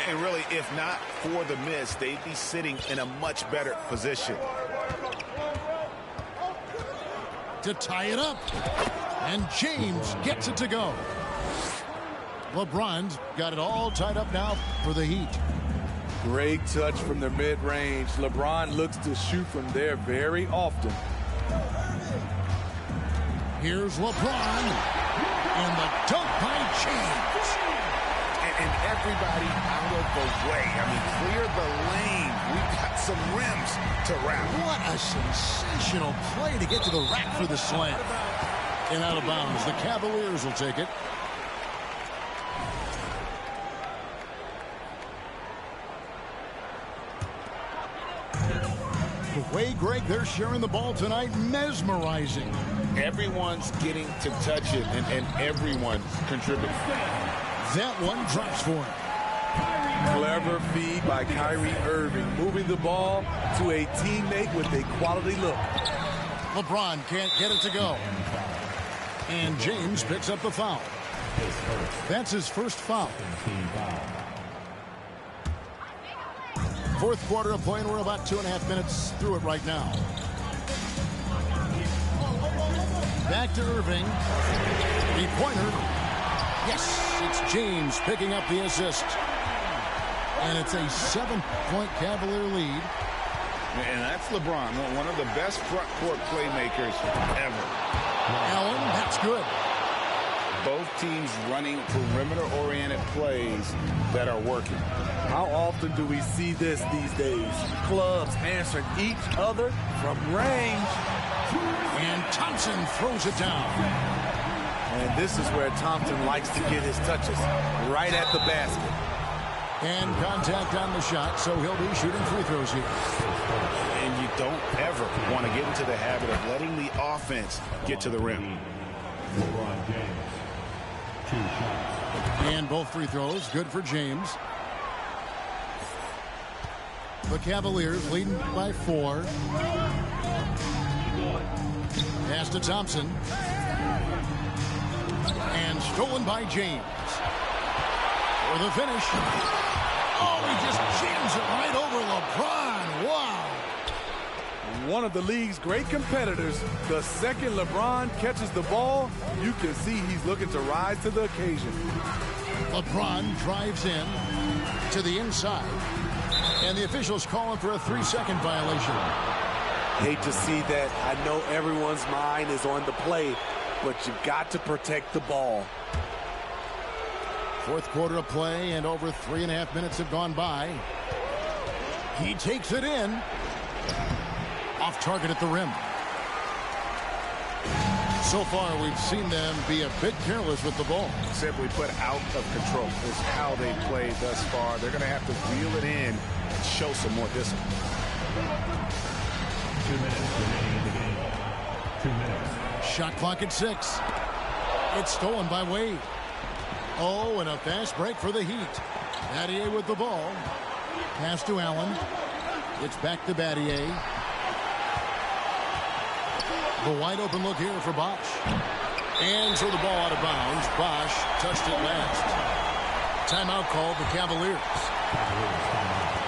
And really, if not for the miss, they'd be sitting in a much better position. To tie it up. And James gets it to go. LeBron's got it all tied up now for the Heat. Great touch from the mid-range. LeBron looks to shoot from there very often. Here's LeBron. And the dunk by James. And everybody out of the way. I mean, clear the lane. We've got some rims to wrap. What a sensational play to get to the rack for the slam. And out of bounds. The Cavaliers will take it. The way, Greg, they're sharing the ball tonight, mesmerizing. Everyone's getting to touch it, and everyone contributes. That one drops for him. Clever feed by Kyrie Irving, moving the ball to a teammate with a quality look. LeBron can't get it to go. And James picks up the foul. That's his first foul. Fourth quarter of play, and we're about 2.5 minutes through it right now. Back to Irving. Three-pointer. Yes, it's James picking up the assist. And it's a 7-point Cavalier lead. And that's LeBron, one of the best front court playmakers ever. Allen, that's good. Both teams running perimeter-oriented plays that are working. How often do we see this these days? Clubs answering each other from range. And Thompson throws it down. And this is where Thompson likes to get his touches, right at the basket. And contact on the shot, so he'll be shooting free throws here. And you don't ever want to get into the habit of letting the offense get to the rim. And both free throws, good for James. The Cavaliers leading by 4. Pass to Thompson. And stolen by James. For the finish. Oh, he just jams it right over LeBron. Wow. One of the league's great competitors. The second LeBron catches the ball, you can see he's looking to rise to the occasion. LeBron drives in to the inside. And the officials calling for a 3-second violation. Hate to see that. I know everyone's mind is on the play, but you've got to protect the ball. Fourth quarter of play, and over 3.5 minutes have gone by. He takes it in. Off target at the rim. So far, we've seen them be a bit careless with the ball. Simply put, out of control is how they played thus far. They're going to have to reel it in and show some more discipline. 2 minutes remaining in the game. 2 minutes. Shot clock at 6. It's stolen by Wade. Oh, and a fast break for the Heat. Battier with the ball. Pass to Allen. It's back to Battier. The wide open look here for Bosh. And so the ball out of bounds. Bosh touched it last. Timeout called the Cavaliers.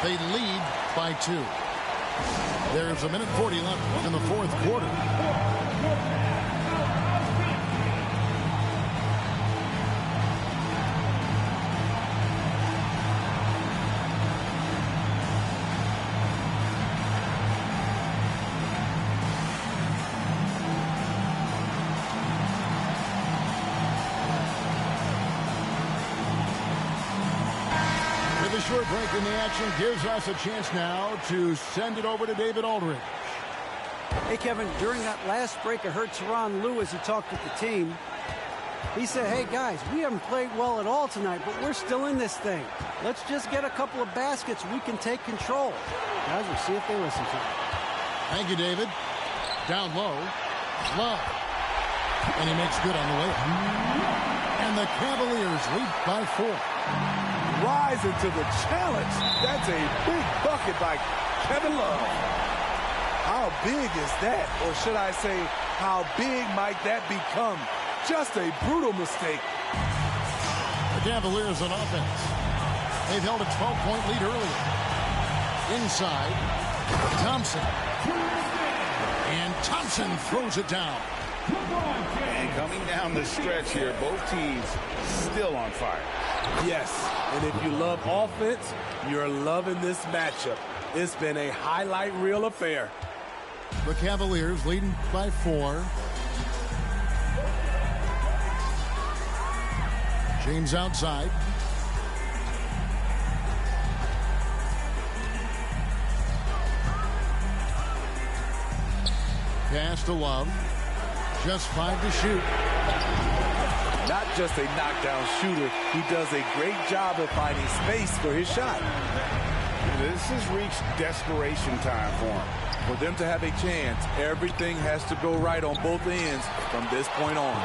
They lead by 2. There's 1:40 left in the fourth quarter. Short break in the action gives us a chance now to send it over to David Aldridge. Hey, Kevin, during that last break, I heard Tyronn Lue as he talked with the team. He said, hey, guys, we haven't played well at all tonight, but we're still in this thing. Let's just get a couple of baskets. We can take control. Guys, we'll see if they listen to him. Thank you, David. Down low. Love. And he makes good on the way up. And the Cavaliers lead by 4. Rising to the challenge. That's a big bucket by Kevin Love. How big is that? Or should I say, how big might that become? Just a brutal mistake. The Cavaliers on offense. They've held a 12-point lead earlier. Inside, Thompson. And Thompson throws it down. And coming down the stretch here, both teams still on fire. Yes, and if you love offense, you're loving this matchup. It's been a highlight reel affair. The Cavaliers leading by 4. James outside. Pass to Love. Just 5 to shoot. Not just a knockdown shooter, he does a great job of finding space for his shot. This has reached desperation time for him. For them to have a chance, everything has to go right on both ends from this point on.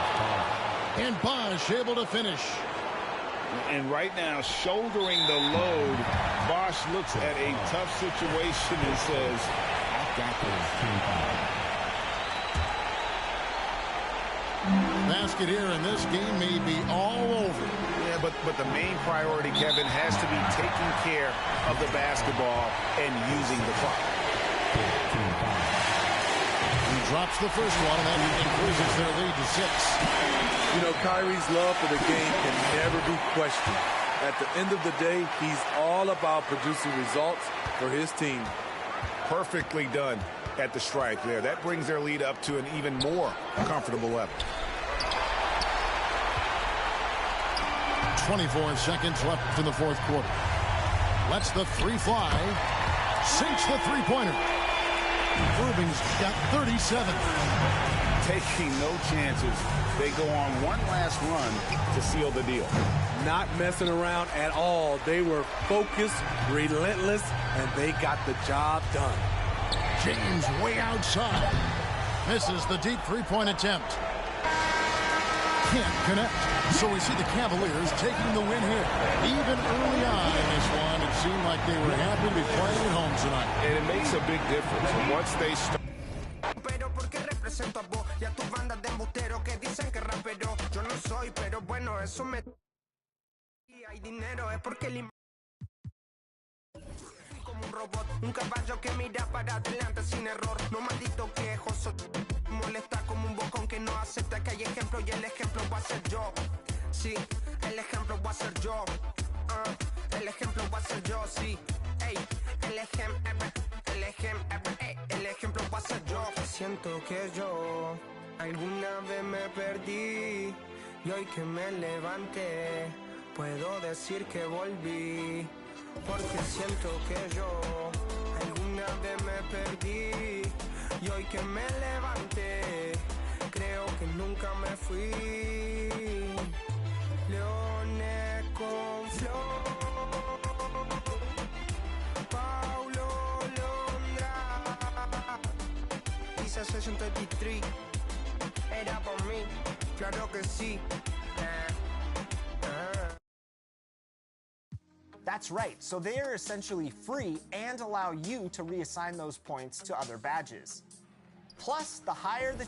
And Bosch able to finish. And right now, shouldering the load, Bosch looks at a tough situation and says, "I got this." Basket here, and this game may be all over. Yeah, but the main priority, Kevin, has to be taking care of the basketball and using the clock. He drops the first one, and that increases their lead to 6. You know, Kyrie's love for the game can never be questioned. At the end of the day, he's all about producing results for his team. Perfectly done at the strike there. That brings their lead up to an even more comfortable level. 24 seconds left in the fourth quarter. Lets the 3 fly. Sinks the three-pointer. Irving's got 37. Taking no chances. They go on one last run to seal the deal. Not messing around at all. They were focused, relentless, and they got the job done. James way outside. Misses the deep three-point attempt. Can't connect. So we see the Cavaliers taking the win here. Even early on in this one, it seemed like they were happy to be playing at home tonight. And it makes a big difference. Once they start. Pero porque represento a vos y a tu banda de embusteros que dicen que rapero yo no soy, pero bueno, eso me... Y hay dinero, es porque como un robot, un caballo que mira para adelante sin error, no maldito quejoso, molesta como un bocón que no acepta que hay ejemplo y el ejemplo va a ser yo. Sí, el ejemplo va a ser yo. El ejemplo va a ser yo, sí. Ey, el ejemplo va a ser yo. Siento que yo alguna vez me perdí y hoy que me levanté puedo decir que volví. Porque siento que yo alguna vez me perdí y hoy que me levanté creo que nunca me fui. Leones con flor, Paulo Londra, dice 633, era por mí, claro que sí. That's right, so they are essentially free and allow you to reassign those points to other badges. Plus, the higher the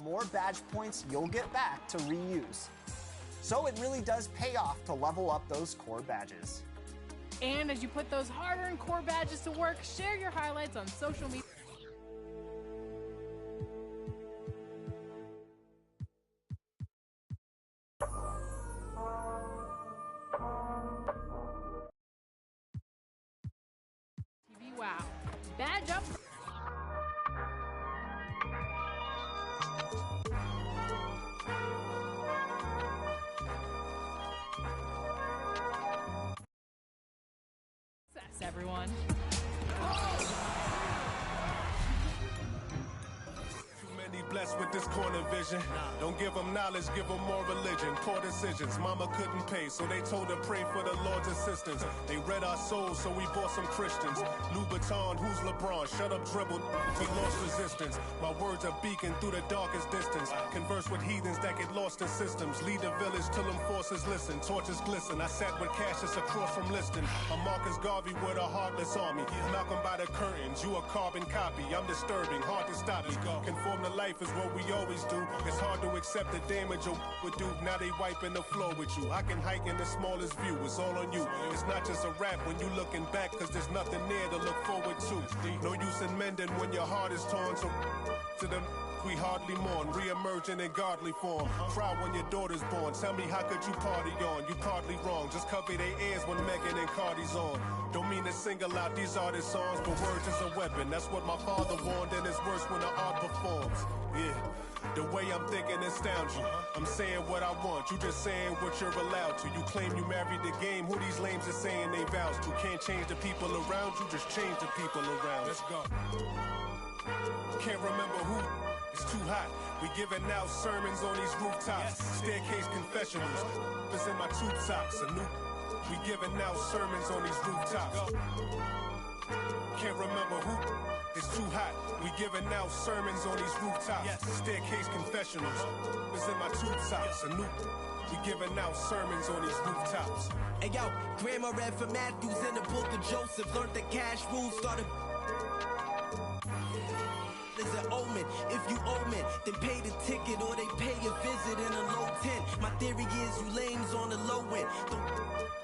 more badge points you'll get back to reuse. So it really does pay off to level up those core badges. And as you put those hard-earned core badges to work, share your highlights on social media. Wow. Badge up. Success, everyone. Blessed with this corner vision. Don't give them knowledge, give them more religion. Poor decisions, mama couldn't pay, so they told her pray for the Lord's assistance. They read our souls, so we bought some Christians. Louboutin, who's LeBron? Shut up, dribble. We lost resistance. My words are beacon through the darkest distance. Converse with heathens that get lost in systems. Lead the village till them forces listen. Torches glisten. I sat with Cassius across from Liston. I'm Marcus Garvey with a heartless army. Malcolm by the curtains, you a carbon copy. I'm disturbing, hard to stop me. Conform to life is what we always do. It's hard to accept the damage a would do. Now they wiping the floor with you. I can hike in the smallest view. It's all on you. It's not just a rap when you looking back, cause there's nothing there to look forward to. No use in mending when your heart is torn. So to them we hardly mourn, re-emerging in godly form. Cry when your daughter's born. Tell me, how could you party on? You partly wrong. Just cover their ears when Megan and Cardi's on. Don't mean to single out these artists' songs, but words is a weapon. That's what my father warned, and it's worse when the art performs. Yeah, the way I'm thinking astounds you. I'm saying what I want, you just saying what you're allowed to. You claim you married the game, who these lames are saying they vows to. Can't change the people around you, just change the people around. Let's go. Can't remember who. It's too hot. We giving out sermons on these rooftops. Staircase confessionals. It's in my tube socks. We giving out sermons on these rooftops. Can't remember who. It's too hot. We giving out sermons on these rooftops. Staircase confessionals. It's in my tube socks. We giving out sermons on these rooftops. Hey yo, Grandma read from Matthews in the book of Joseph. Learned the cash rules, started is an omen. If you omen, then pay the ticket or they pay a visit in a low tent. My theory is you lames on the low end.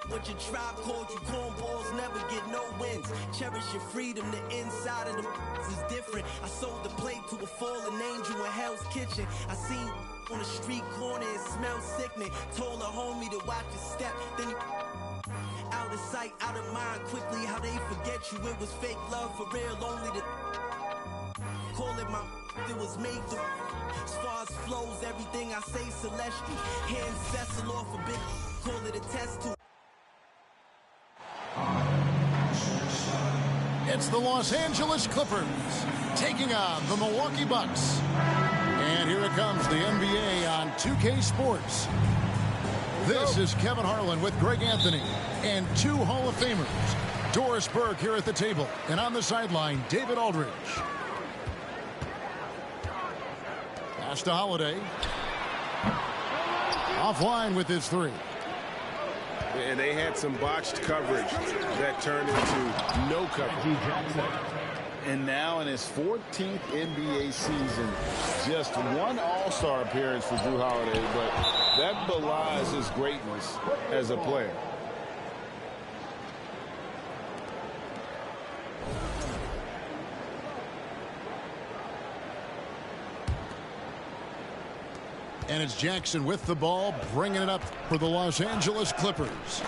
What your tribe called you cornballs never get no wins. Cherish your freedom, the inside of the is different. I sold the plate to a fallen angel in Hell's Kitchen. I seen on the street corner, it smelled sickening. Told a homie to watch his step, then he out of sight, out of mind. Quickly how they forget you, it was fake love for real, only the call it my it was made to. As far as flows, everything I say celestial. Hands vessel off a bit, call it a test to. It's the Los Angeles Clippers taking on the Milwaukee Bucks. And here it comes, the NBA on 2K Sports. This is Kevin Harlan with Greg Anthony and two Hall of Famers. Doris Burke here at the table, and on the sideline, David Aldridge. Pass to Holiday. Offline with his three. And they had some botched coverage that turned into no coverage. And now in his 14th NBA season, just one All-Star appearance for Jrue Holiday, but that belies his greatness as a player. And it's Jackson with the ball, bringing it up for the Los Angeles Clippers.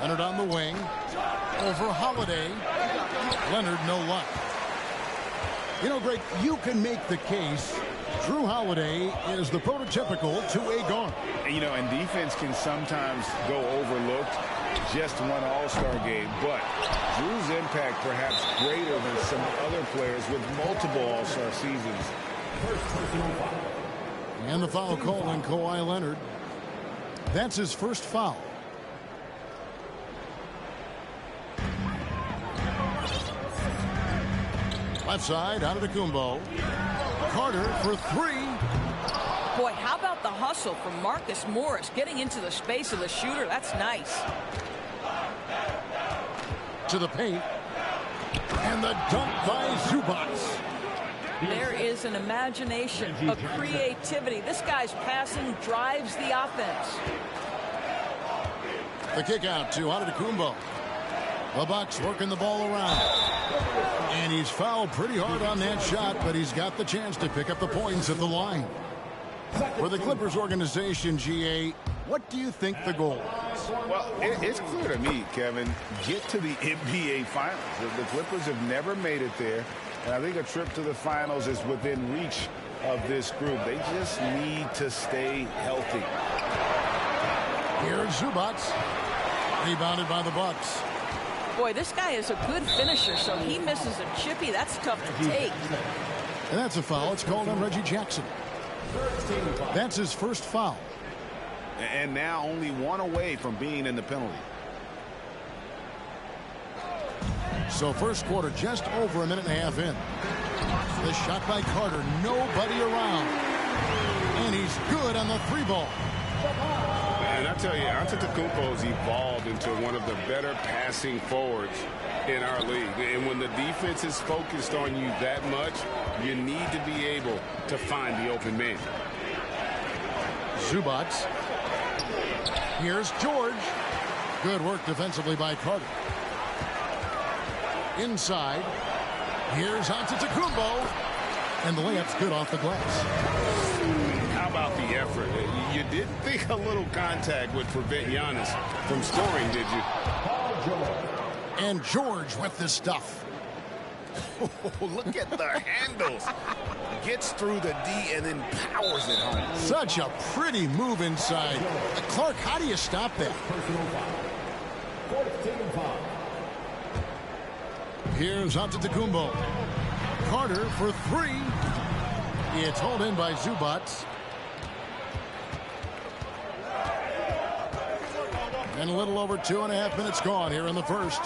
Leonard on the wing. Over Holiday. Leonard, no luck. You know, Greg, you can make the case Jrue Holiday is the prototypical two-way guard. You know, and defense can sometimes go overlooked. Just one All-Star game, but Jrue's impact perhaps greater than some other players with multiple All-Star seasons. And the foul call on Kawhi Leonard. That's his first foul. Left side, Antetokounmpo. Carter for three. Boy, how about the hustle from Marcus Morris getting into the space of the shooter? That's nice. To the paint. And the dunk by Zubac. There is an imagination, a creativity. This guy's passing drives the offense. The kick out to Antetokounmpo. The Bucks working the ball around. And he's fouled pretty hard on that shot, but he's got the chance to pick up the points at the line. For the Clippers organization, GA, what do you think the goal is? Well, it's clear to me, Kevin, get to the NBA Finals. The Clippers have never made it there, and I think a trip to the Finals is within reach of this group. They just need to stay healthy. Here's Zubac, rebounded by the Bucks. Boy, this guy is a good finisher, so he misses a chippy. That's tough to take. And that's a foul. It's called on Reggie Jackson. That's his first foul. And now only one away from being in the penalty. So first quarter just over a minute and a half in. The shot by Carter. Nobody around. And he's good on the three ball. And I tell you, Antetokounmpo's evolved into one of the better passing forwards in our league. And when the defense is focused on you that much, you need to be able to find the open man. Zubac. Here's George. Good work defensively by Carter. Inside. Here's Antetokounmpo. And the layup's good off the glass. How about the effort? You didn't think a little contact would prevent Giannis from scoring, did you? And George with the stuff. Oh, look at the handles. Gets through the D and then powers it home. Such a pretty move inside. Clark, how do you stop that? Here's Antetokounmpo. Carter for three. It's hauled in by Zubac. And a little over 2.5 minutes gone here in the first.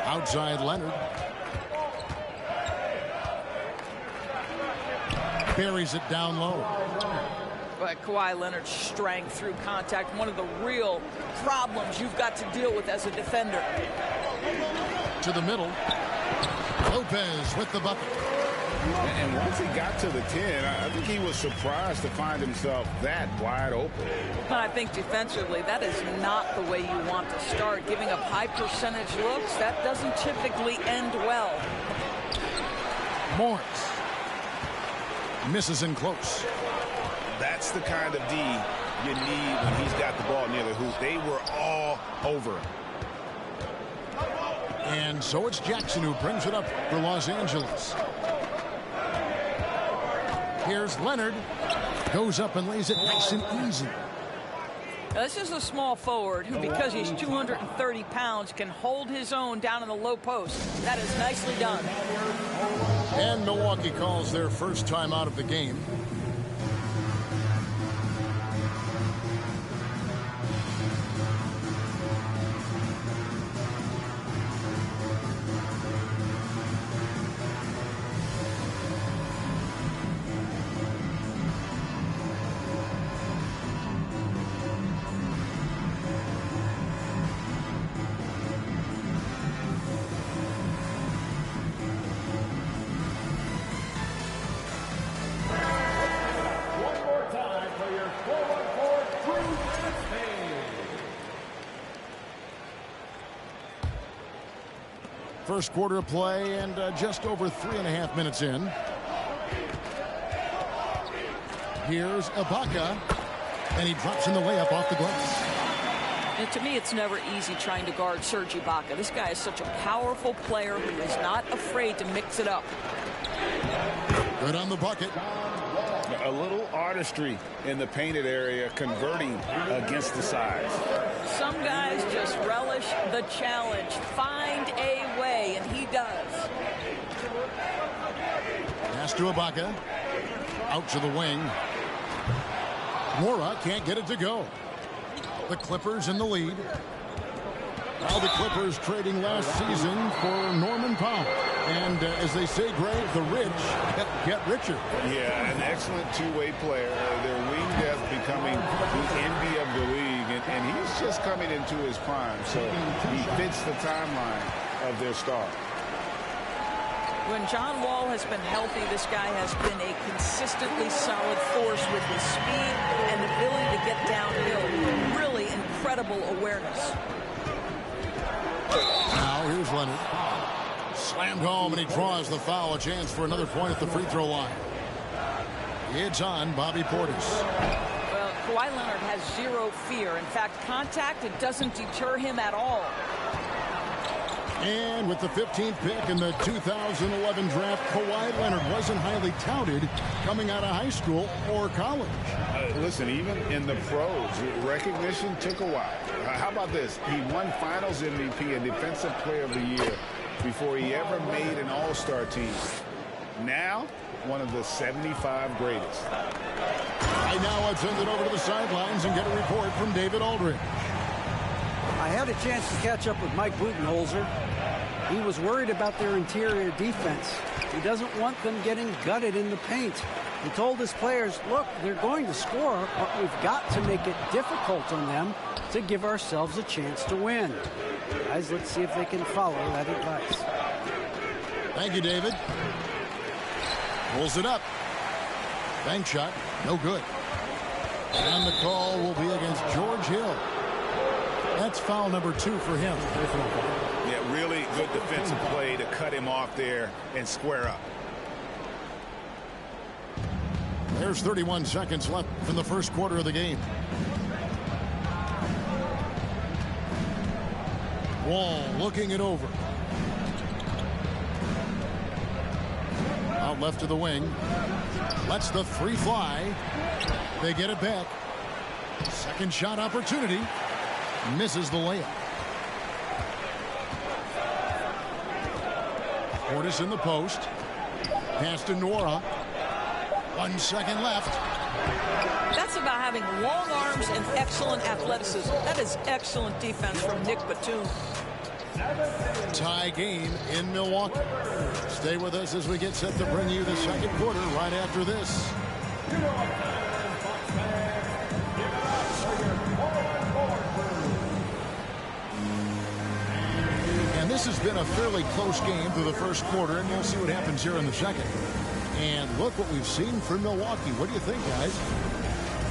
Outside Leonard. Buries it down low. But Kawhi Leonard's strength through contact, one of the real problems you've got to deal with as a defender. To the middle. Lopez with the bucket. And once he got to the 10, I think he was surprised to find himself that wide open. I think defensively, that is not the way you want to start. Giving up high percentage looks, that doesn't typically end well. Morris. Misses in close. That's the kind of D you need when he's got the ball near the hoop. They were all over him. And so it's Jackson who brings it up for Los Angeles. Here's Leonard. Goes up and lays it nice and easy. Now, this is a small forward who, because he's 230 pounds, can hold his own down in the low post. That is nicely done. And Milwaukee calls their first time out of the game. First quarter of play and just over 3.5 minutes in. Here's Ibaka, and he drops in the layup off the glass. And to me, it's never easy trying to guard Serge Ibaka. This guy is such a powerful player who is not afraid to mix it up. Good on the bucket. A little artistry in the painted area, converting against the size. Some guys just relish the challenge. Find a way, and he does. Pass to Ibaka. Out to the wing. Mora can't get it to go. The Clippers in the lead. Now the Clippers trading last season for Norman Powell. And as they say, Greg, the rich get richer. Yeah, an excellent two-way player. Their wing depth becoming the envy of the league. And he's just coming into his prime. So he fits the timeline of their star. When John Wall has been healthy, this guy has been a consistently solid force with his speed and ability to get downhill. Really incredible awareness. Now here's Leonard. Slammed home, and he draws the foul. A chance for another point at the free throw line. It's on Bobby Portis. Well, Kawhi Leonard has zero fear. In fact, contact, it doesn't deter him at all. And with the 15th pick in the 2011 draft, Kawhi Leonard wasn't highly touted coming out of high school or college. Listen, even in the pros, recognition took a while. How about this? He won Finals MVP and Defensive Player of the Year before he ever made an All-Star team. Now, one of the 75 greatest. Right now, I'll send it over to the sidelines and get a report from David Aldridge. I had a chance to catch up with Mike Budenholzer. He was worried about their interior defense. He doesn't want them getting gutted in the paint. He told his players, look, they're going to score, but we've got to make it difficult on them to give ourselves a chance to win. Guys, let's see if they can follow that advice. Thank you, David. Pulls it up. Bank shot, no good. And the call will be against George Hill. That's foul number 2 for him. Yeah, really good defensive play to cut him off there and square up. There's 31 seconds left in the first quarter of the game. Wall looking it over. Out left to the wing. Lets the 3 fly. They get it back. Second shot opportunity. Misses the layup. Portis in the post. Pass to Nora. 1 second left. That's about having long arms and excellent athleticism. That is excellent defense from Nick Batum. Tie game in Milwaukee. Stay with us as we get set to bring you the second quarter right after this. And this has been a fairly close game through the first quarter, and we'll see what happens here in the second. And look what we've seen from Milwaukee. What do you think, guys?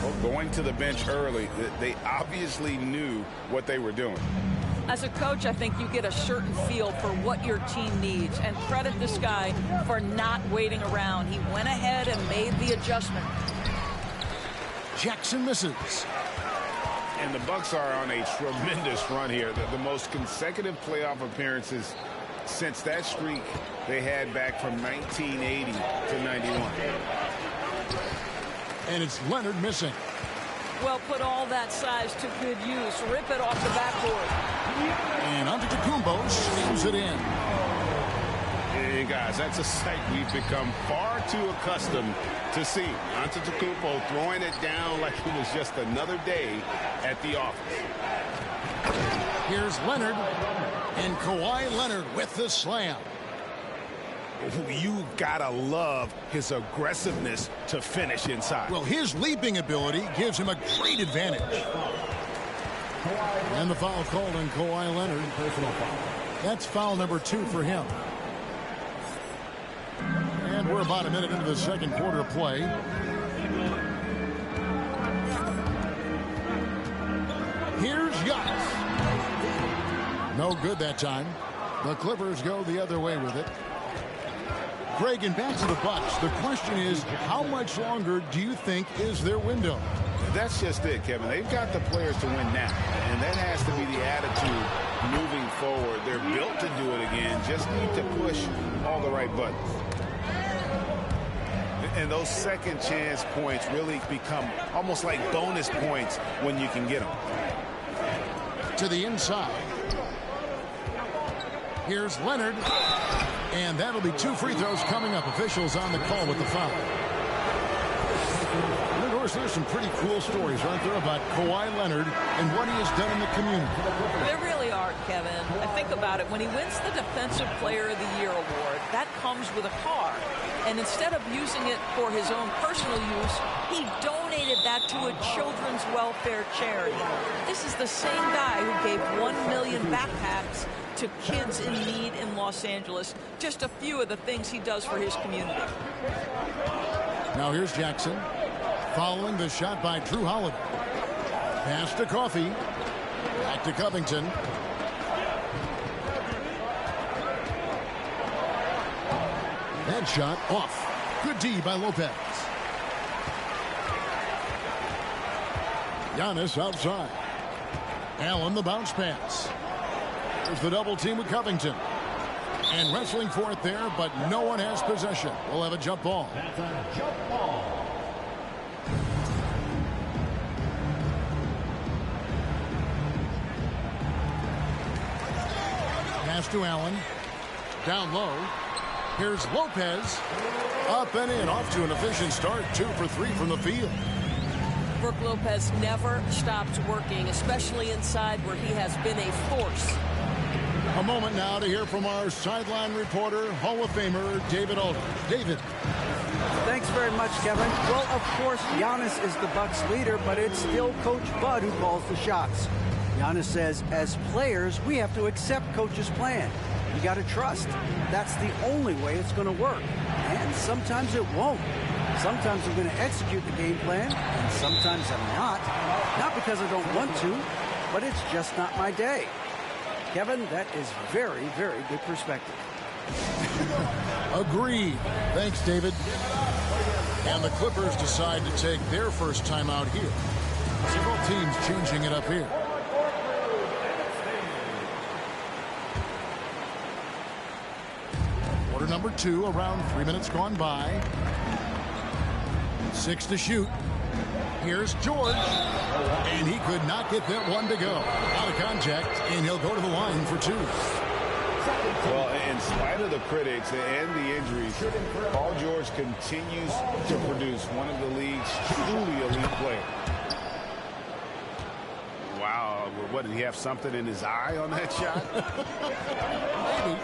Well, going to the bench early, they obviously knew what they were doing. As a coach, I think you get a certain feel for what your team needs, and credit this guy for not waiting around. He went ahead and made the adjustment. Jackson misses. And the Bucks are on a tremendous run here. The most consecutive playoff appearances since that streak they had back from 1980 to 91. And it's Leonard missing. Well, put all that size to good use. Rip it off the backboard. And Antetokounmpo slams it in. Hey, guys, that's a sight we've become far too accustomed to see. Antetokounmpo throwing it down like it was just another day at the office. Here's Leonard. And Kawhi Leonard with the slam. You gotta love his aggressiveness to finish inside. Well, his leaping ability gives him a great advantage. And the foul called on Kawhi Leonard. That's foul number 2 for him. And we're about a minute into the second quarter of play. Here's Giannis. No good that time. The Clippers go the other way with it. Greg, and back to the Bucks. The question is, how much longer do you think is their window? That's just it, Kevin. They've got the players to win now, and that has to be the attitude moving forward. They're built to do it again. Just need to push all the right buttons. And those second chance points really become almost like bonus points when you can get them. To the inside. Here's Leonard. And that'll be 2 free throws coming up. Officials on the call with the foul. And of course, there's some pretty cool stories right there about Kawhi Leonard and what he has done in the community. There really are, Kevin. I think about it. When he wins the Defensive Player of the Year award, that comes with a car. And instead of using it for his own personal use, he donated that to a children's welfare charity. This is the same guy who gave 1 million backpacks to kids in need in Los Angeles. Just a few of the things he does for his community. Now here's Jackson. Following the shot by Drew Holiday. Pass to Coffey. Back to Covington. That shot off. Good D by Lopez. Giannis outside. Allen the bounce pass. There's the double team with Covington. And wrestling for it there, but no one has possession. We'll have a jump ball. That's a jump ball. Pass to Allen. Down low. Here's Lopez. Up and in. Off to an efficient start. 2 for 3 from the field. Brook Lopez never stops working, especially inside where he has been a force. A moment now to hear from our sideline reporter, Hall of Famer David Aldridge. David. Thanks very much, Kevin. Well, of course, Giannis is the Bucks leader, but it's still Coach Bud who calls the shots. Giannis says, as players, we have to accept Coach's plan. You got to trust. That's the only way it's going to work. And sometimes it won't. Sometimes I'm going to execute the game plan, and sometimes I'm not. Not because I don't want to, but it's just not my day. Kevin, that is very, very good perspective. Agreed. Thanks, David. And the Clippers decide to take their first timeout here. Several teams changing it up here. Quarter number 2, around 3 minutes gone by. 6 to shoot. Here's George. And he could not get that one to go. Out of contact, and he'll go to the line for 2. Well, in spite of the critics and the injuries, Paul George continues to produce one of the league's truly elite players. Wow, what, did he have something in his eye on that shot? Maybe.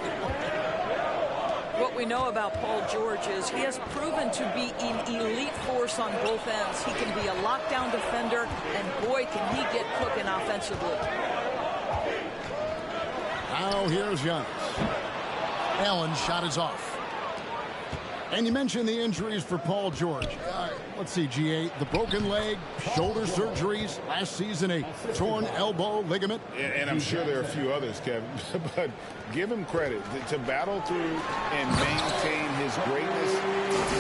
What we know about Paul George is he has proven to be an elite force on both ends. He can be a lockdown defender, and boy, can he get cooking offensively. Now here's Giannis. Allen shot is off. And you mentioned the injuries for Paul George. Let's see, GA, the broken leg, shoulder surgeries, last season a torn elbow ligament. And I'm sure there are a few others, Kevin, but give him credit. To battle through and maintain his greatness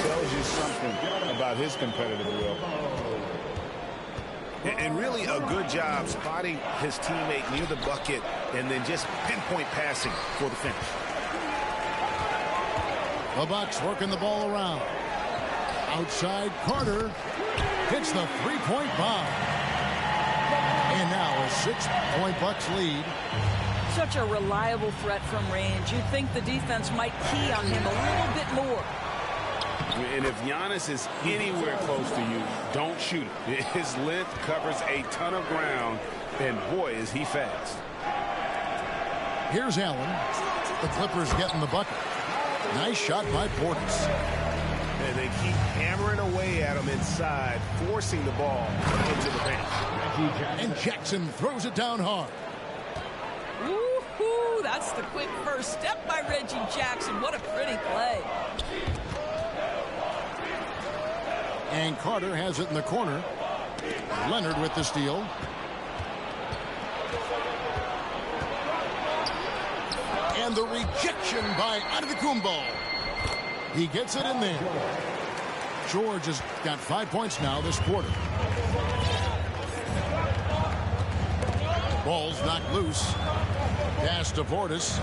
tells you something about his competitive will. And really a good job spotting his teammate near the bucket and then just pinpoint passing for the finish. The Bucks working the ball around. Outside, Carter hits the three-point bomb. And now a 6-point Bucks lead. Such a reliable threat from range. You'd think the defense might key on him a little bit more. And if Giannis is anywhere close to you, don't shoot it. His length covers a ton of ground, and boy, is he fast. Here's Allen. The Clippers getting the bucket. Nice shot by Portis. And they keep hammering away at him inside, forcing the ball into the paint. And Jackson throws it down hard. Woo-hoo, that's the quick first step by Reggie Jackson. What a pretty play. And Carter has it in the corner. Leonard with the steal. And the rejection by Antetokounmpo. He gets it in there. George has got 5 points now this quarter. Ball's knocked loose. Pass to Portis.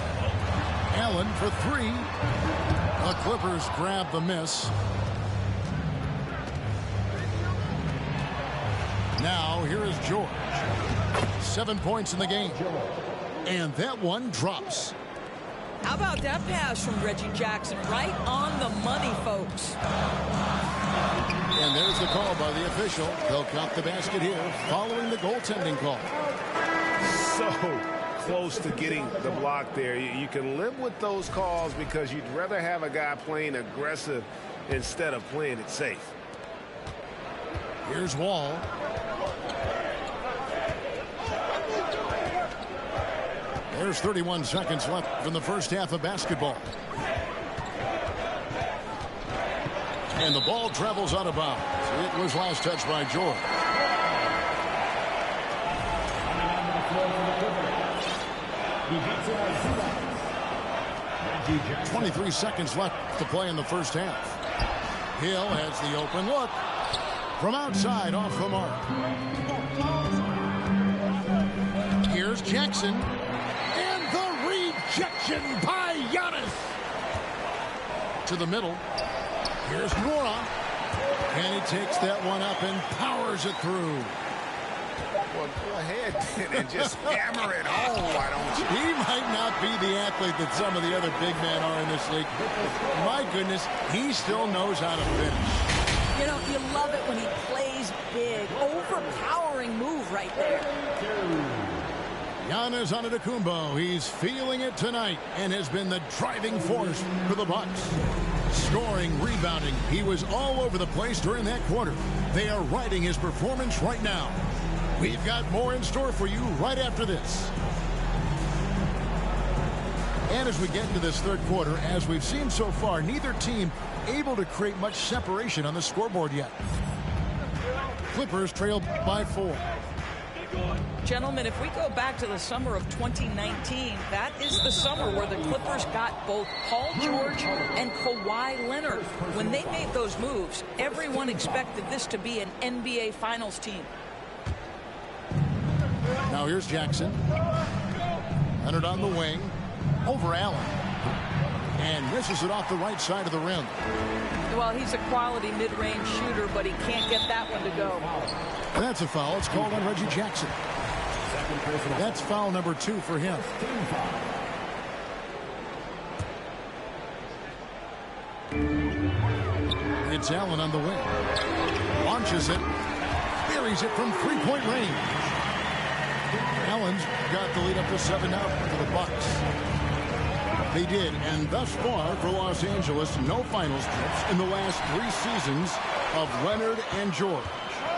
Allen for 3. The Clippers grab the miss. Now here is George. 7 points in the game. And that one drops. How about that pass from Reggie Jackson? Right on the money, folks. And there's the call by the official. They'll count the basket here following the goaltending call. So close to getting the block there. You can live with those calls because you'd rather have a guy playing aggressive instead of playing it safe. Here's Wall. There's 31 seconds left from the first half of basketball. And the ball travels out of bounds. It was last touched by George. He 23 seconds left to play in the first half. Hill has the open look. From outside, off the mark. Here's Jackson. And the rejection by Giannis. To the middle. Here's Nora. And he takes that one up and powers it through. Well, go ahead and just hammer it home, why don't you? He might not be the athlete that some of the other big men are in this league. My goodness, he still knows how to finish. You know, you love it when he plays big. Overpowering move right there. Giannis Antetokounmpo, he's feeling it tonight and has been the driving force for the Bucks. Scoring, rebounding, he was all over the place during that quarter. They are riding his performance right now. We've got more in store for you right after this. And as we get into this third quarter, as we've seen so far, neither team able to create much separation on the scoreboard yet. Clippers trail by 4. Gentlemen, if we go back to the summer of 2019, that is the summer where the Clippers got both Paul George and Kawhi Leonard. When they made those moves, everyone expected this to be an NBA Finals team. Now here's Jackson. Leonard on the wing. Over Allen. And misses it off the right side of the rim. Well, he's a quality mid-range shooter, but he can't get that one to go. That's a foul. It's called on Reggie Jackson. That's foul number 2 for him. It's Allen on the wing. Launches it. Buries it from three-point range. Allen's got the lead up to 7 now for the Bucks. They did, and thus far for Los Angeles, no finals trips in the last 3 seasons of Leonard and George.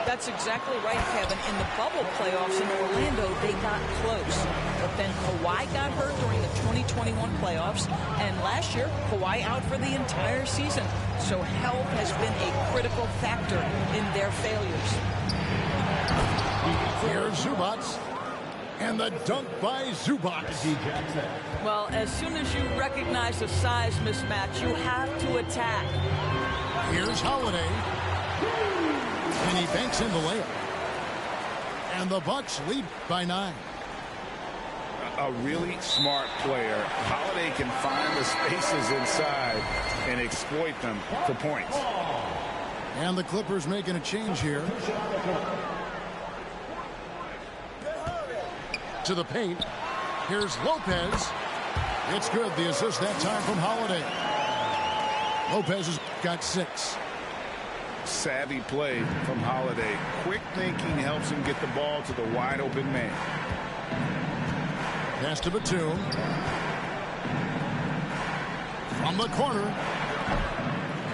That's exactly right, Kevin. In the bubble playoffs in Orlando, they got close. But then Kawhi got hurt during the 2021 playoffs, and last year, Kawhi out for the entire season. So health has been a critical factor in their failures. Here's Zubac. And the dunk by Zubac. Well, as soon as you recognize the size mismatch, you have to attack. Here's Holiday. And he banks in the layup. And the Bucks lead by 9. A really smart player. Holiday can find the spaces inside and exploit them for points. And the Clippers making a change here. To the paint. Here's Lopez. It's good. The assist that time from Holiday. Lopez has got 6. Savvy play from Holiday. Quick thinking helps him get the ball to the wide open man. Pass to Batum. From the corner.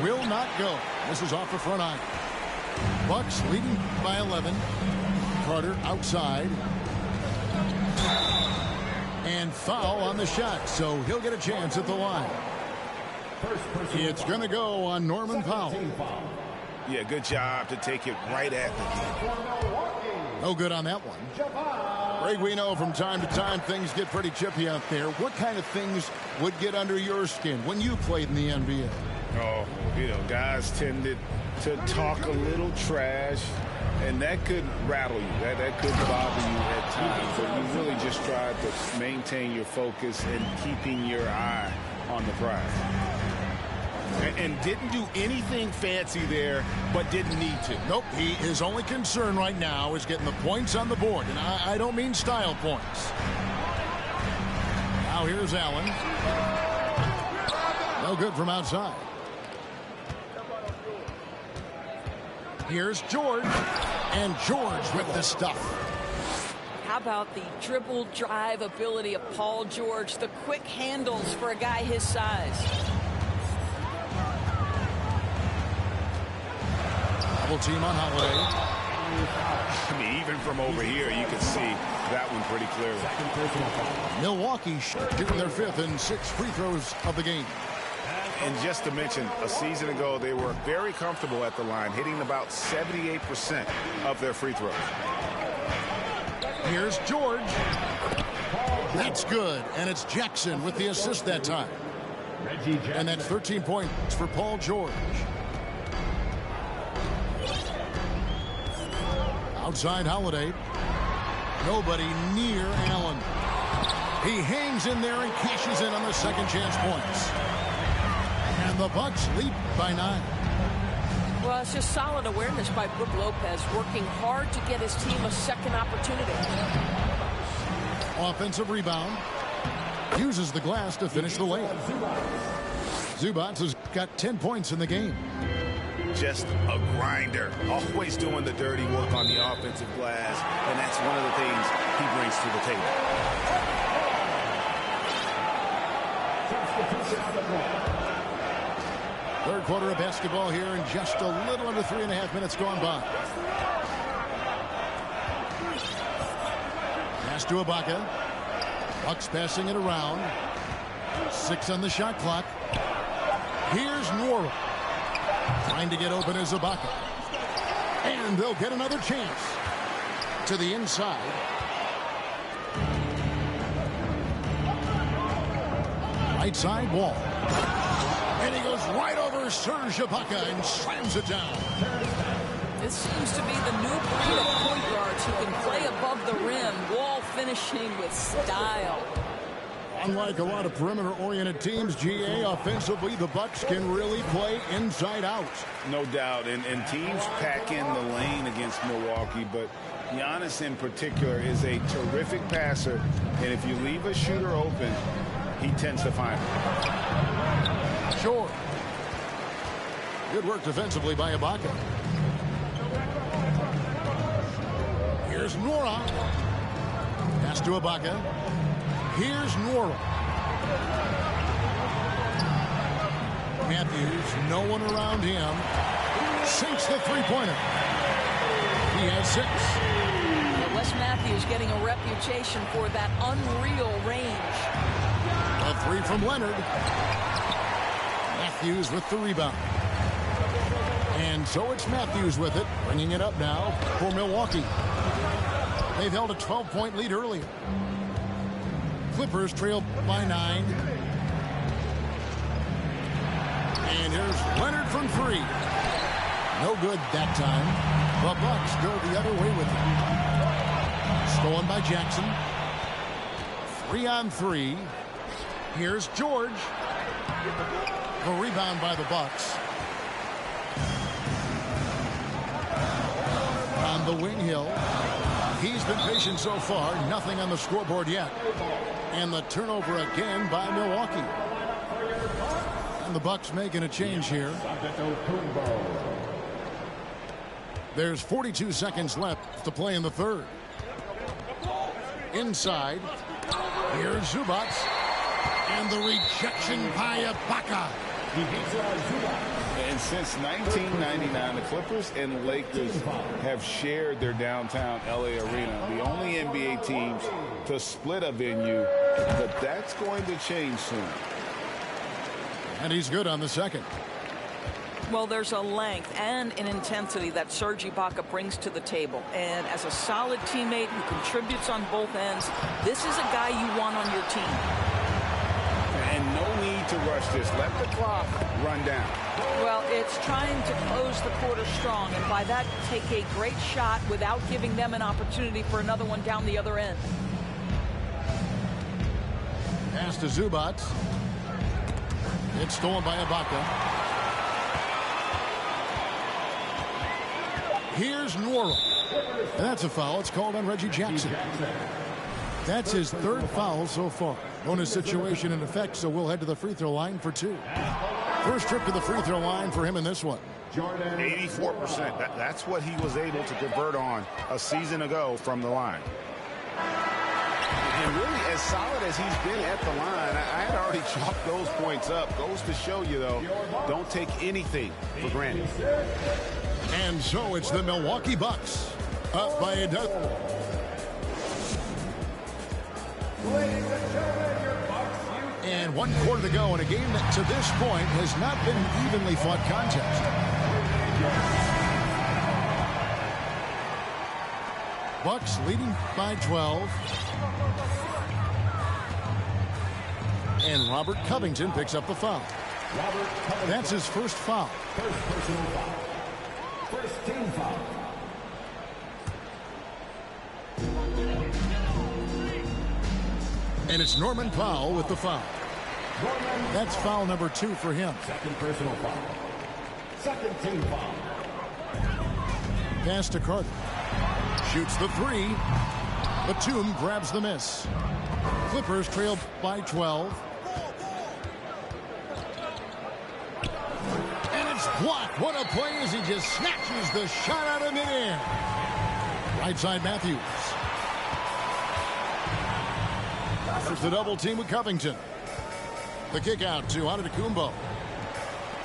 Will not go. This is off the front eye. Bucks leading by 11. Carter outside. And foul on the shot, so he'll get a chance at the line. It's going to go on Norman Powell. Yeah, good job to take it right at the game. No good on that one. Greg, we know from time to time things get pretty chippy out there. What kind of things would get under your skin when you played in the NBA? Oh, guys tended to talk a little trash. And that could rattle you. That could bother you at times. But you really just try to maintain your focus and keeping your eye on the prize. And didn't do anything fancy there, but didn't need to. Nope. His only concern right now is getting the points on the board. And I don't mean style points. Now here's Allen. No good from outside. Here's George. And George with the stuff. How about the dribble drive ability of Paul George? The quick handles for a guy his size. Double team on Holiday. I mean, even from over here, you can see that one pretty clearly. Milwaukee shooting their 5th and 6th free throws of the game. And just to mention, a season ago, they were very comfortable at the line, hitting about 78% of their free throws. Here's George. That's good. And it's Jackson with the assist that time. And that's 13 points for Paul George. Outside Holiday. Nobody near Allen. He hangs in there and cashes in on the second chance points. And the Bucks lead by 9. Well, it's just solid awareness by Brook Lopez, working hard to get his team a second opportunity. Offensive rebound. Uses the glass to finish the layup. Zubac has got 10 points in the game. just a grinder, always doing the dirty work on the offensive glass, and that's one of the things he brings to the table. Third quarter of basketball here, and just a little under 3.5 minutes gone by. Pass to Ibaka. Bucks passing it around. 6 on the shot clock. Here's Nwora. Trying to get open is Ibaka. And they'll get another chance. To the inside. Right side Wall. And he goes right over Serge Ibaka and slams it down. This seems to be the new breed of point guards who can play above the rim. Wall finishing with style. Unlike a lot of perimeter-oriented teams, GA, offensively, the Bucks can really play inside out. No doubt, and teams pack in the lane against Milwaukee, but Giannis in particular is a terrific passer, and if you leave a shooter open, he tends to find it. Sure. Good work defensively by Ibaka. Here's Nwora. Pass to Ibaka. Here's Nwora. Matthews, no one around him. Sinks the three-pointer. He has 6. Well, Wes Matthews getting a reputation for that unreal range. A 3 from Leonard. Matthews with the rebound. And so it's Matthews with it, bringing it up now for Milwaukee. They've held a 12-point lead earlier. Clippers trail by 9. And here's Leonard from 3. No good that time. The Bucks go the other way with it. Stolen by Jackson. 3-on-3. Here's George. A rebound by the Bucks. On the wing, Hill. He's been patient so far. Nothing on the scoreboard yet. And the turnover again by Milwaukee. And the Bucks making a change here. There's 42 seconds left to play in the third. Inside. Here's Zubac. And the rejection by Ibaka. And since 1999, the Clippers and Lakers have shared their downtown LA arena. The only NBA teams to split a venue, but that's going to change soon. And he's good on the second. Well, there's a length and an intensity that Serge Ibaka brings to the table. And as a solid teammate who contributes on both ends, this is a guy you want on your team. And no need to rush this. Let the clock run down. Well, it's trying to close the quarter strong, and by that, take a great shot without giving them an opportunity for another one down the other end. Pass to Zubac. It's stolen by Ibaka. Here's Nwora. And that's a foul. It's called on Reggie Jackson. That's his 3rd foul so far. Bonus situation in effect, so we'll head to the free throw line for 2. First trip to the free throw line for him in this one. 84%. That's what he was able to convert on a season ago from the line. And really, as solid as he's been at the line, I had already chalked those points up. Goes to show you, though, don't take anything for granted. And so it's the Milwaukee Bucks up by a dozen. And 1 quarter to go in a game that to this point has not been an evenly fought contest. Bucks leading by 12. And Robert Covington picks up the foul. That's his first foul. First personal foul. First team foul. And it's Norman Powell with the foul. That's foul number 2 for him. Second personal foul. Second team foul. Pass to Carter. Shoots the 3. Batum grabs the miss. Clippers trail by 12. And it's Blocked. What a play as he just snatches the shot out of midair. Right side Matthews. There's the double team with Covington. The kick out to Antetokounmpo.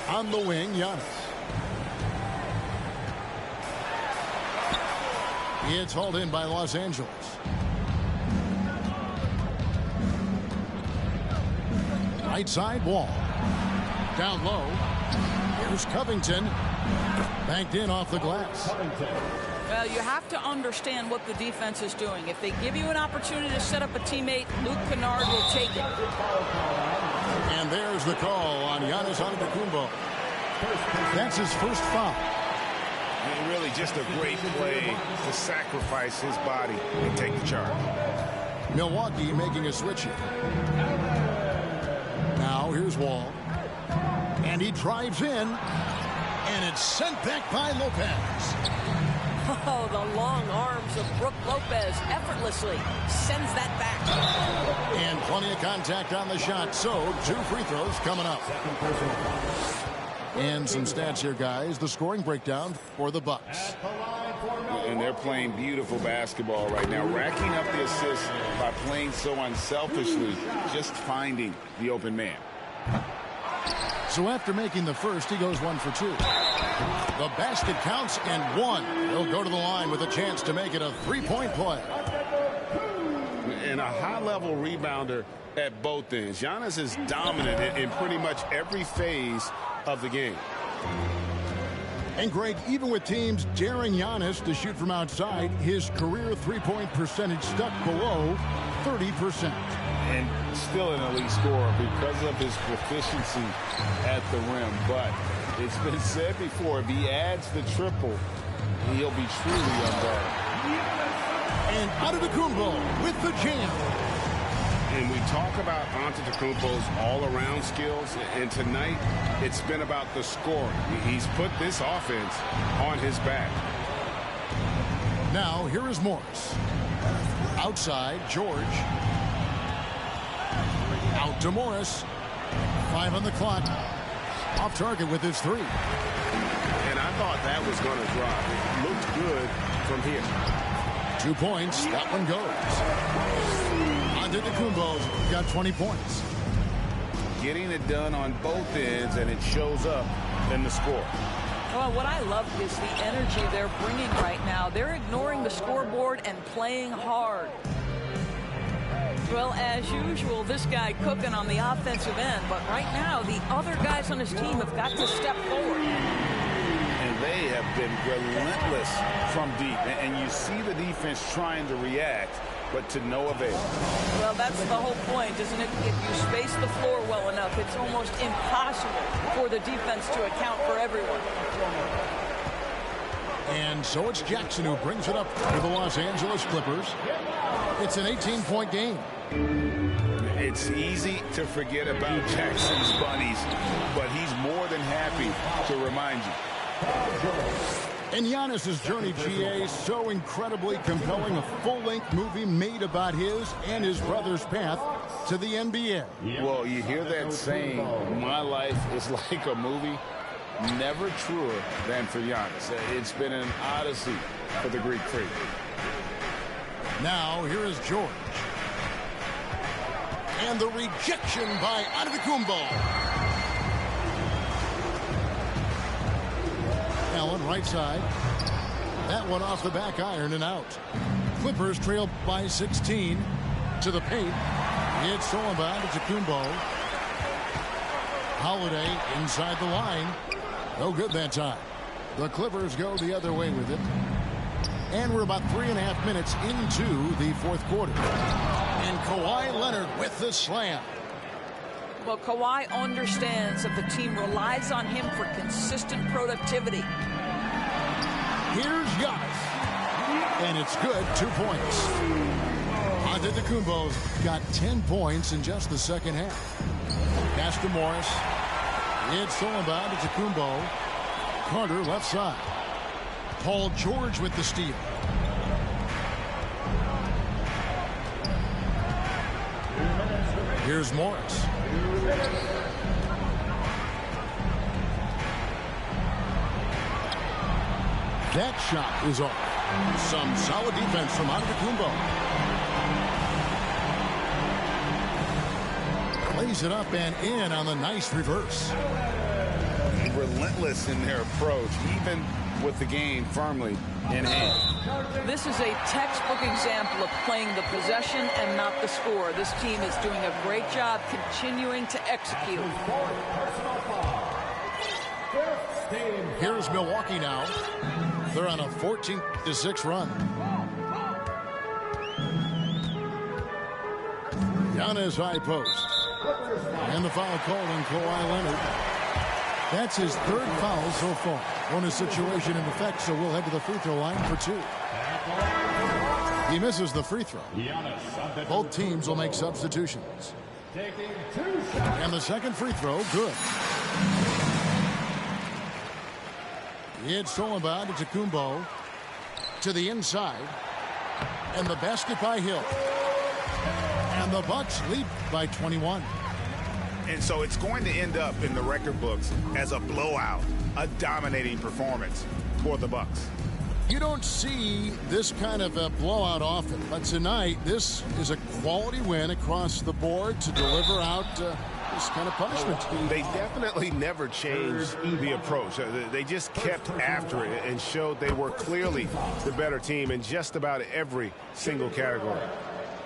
On the wing, Giannis. It's hauled in by Los Angeles. Right side, Wall. Down low. Here's Covington. Banked in off the glass. Well, you have to understand what the defense is doing. If they give you an opportunity to set up a teammate, Luke Kennard will take it. And there's the call on Giannis Antetokounmpo. That's his first foul. And really just a great play to sacrifice his body and take the charge. Milwaukee making a switch here. Now here's Wall. And he drives in. And it's sent back by Lopez. Oh, the long arms of Brook Lopez effortlessly sends that back. And plenty of contact on the shot. So 2 free throws coming up. And some stats here, guys. The scoring breakdown for the Bucks. And they're playing beautiful basketball right now, racking up the assists by playing so unselfishly, just finding the open man. So after making the first, he goes 1 for 2. The basket counts and 1. He'll go to the line with a chance to make it a 3-point play. And a high-level rebounder at both ends. Giannis is dominant in pretty much every phase of the game. And Greg, even with teams daring Giannis to shoot from outside, his career three-point percentage stuck below 30%. And still an elite scorer because of his proficiency at the rim. But it's been said before, if he adds the triple, he'll be truly unbeatable. And Antetokounmpo with the jam. And we talk about Antetokounmpo's all-around skills, and tonight it's been about the scoring. He's put this offense on his back. Now here is Morris. Outside, George. Out to Morris. 5 on the clock. Off target with his 3. And I thought that was going to drop. It looked good from here. 2 points. That one goes. Antetokounmpo's got 20 points. Getting it done on both ends, and it shows up in the score. Well, what I love is the energy they're bringing right now. They're ignoring the scoreboard and playing hard. Well, as usual, this guy cooking on the offensive end, but right now the other guys on his team have got to step forward. And they have been relentless from deep, and you see the defense trying to react, but to no avail. Well, that's the whole point, isn't it? If you space the floor well enough, it's almost impossible for the defense to account for everyone. And so it's Jackson who brings it up for the Los Angeles Clippers. It's an 18-point game. It's easy to forget about Jackson's bunnies, but he's more than happy to remind you. And Giannis' journey, GA, so incredibly compelling. A full-length movie made about his and his brother's path to the NBA. Well, you hear that saying, my life is like a movie. Never truer than for Giannis. It's been an odyssey for the Greek Freak. Now, here is George. And the rejection by Antetokounmpo. Allen, right side. That one off the back iron and out. Clippers trail by 16 to the paint. It's Solomon to Antetokounmpo. Holiday inside the line. No good that time. The Clippers go the other way with it. And we're about 3.5 minutes into the fourth quarter. And Kawhi Leonard with the slam. Well, Kawhi understands that the team relies on him for consistent productivity. Here's Giannis. And it's good. 2 points. Antetokounmpo's got 10 points in just the second half. Pass to Morris. It's Solomon to Antetokounmpo. Carter left side. Paul George with the steal. Here's Morris. That shot is off. Some solid defense from Antetokounmpo. Lays it up and in on the nice reverse. Relentless in their approach, even with the game firmly in hand. This is a textbook example of playing the possession and not the score. This team is doing a great job continuing to execute. Here's Milwaukee now. They're on a 14-6 run. Giannis high post. And the foul called on Kawhi Leonard. That's his third foul so far. Bonus situation in effect, so we'll head to the free throw line for 2. He misses the free throw. Both teams will make substitutions. And the second free throw, good. It's Solomon to Antetokounmpo to the inside. And the basket by Hill. And the Bucks lead by 21. And so it's going to end up in the record books as a blowout, a dominating performance for the Bucks. You don't see this kind of a blowout often, but tonight this is a quality win across the board to deliver out this kind of punishment. They definitely never changed the approach. They just kept after it and showed they were clearly the better team in just about every single category.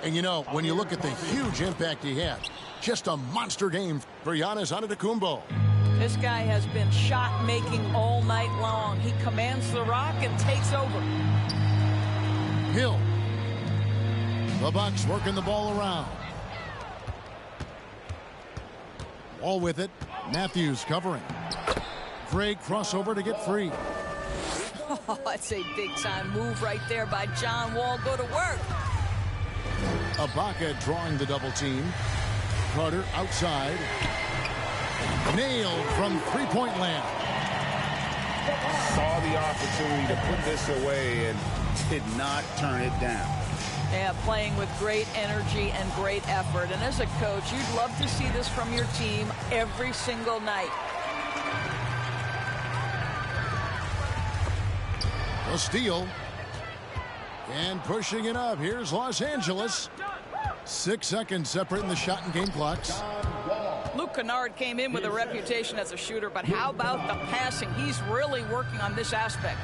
And you know, when you look at the huge impact he had, just a monster game for Giannis Antetokounmpo. This guy has been shot-making all night long. He commands the rock and takes over. Hill. The Bucks working the ball around. Wall with it. Matthews covering. Great crossover to get free. Oh, that's a big-time move right there by John Wall. Go to work. Ibaka drawing the double team. Carter outside. Nailed from three-point land. Saw the opportunity to put this away and did not turn it down. Yeah, playing with great energy and great effort. And as a coach, you'd love to see this from your team every single night. A steal. And pushing it up. Here's Los Angeles. 6 seconds separating the shot and game clocks. Luke Kennard came in with a reputation as a shooter, but how about the passing? He's really working on this aspect.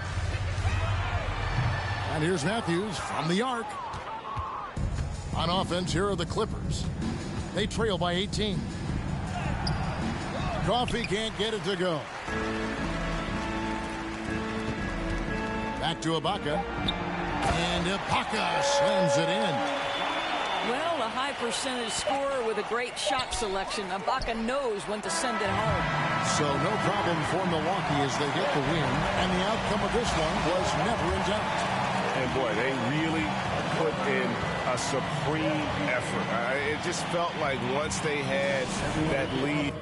And here's Matthews from the arc. On offense, here are the Clippers. They trail by 18. Coffee can't get it to go. Back to Ibaka. And Ibaka slams it in. Well, a high percentage scorer with a great shot selection. Ibaka knows when to send it home. So no problem for Milwaukee as they get the win. And the outcome of this one was never in doubt. And boy, they really put in a supreme effort. It just felt like once they had that lead,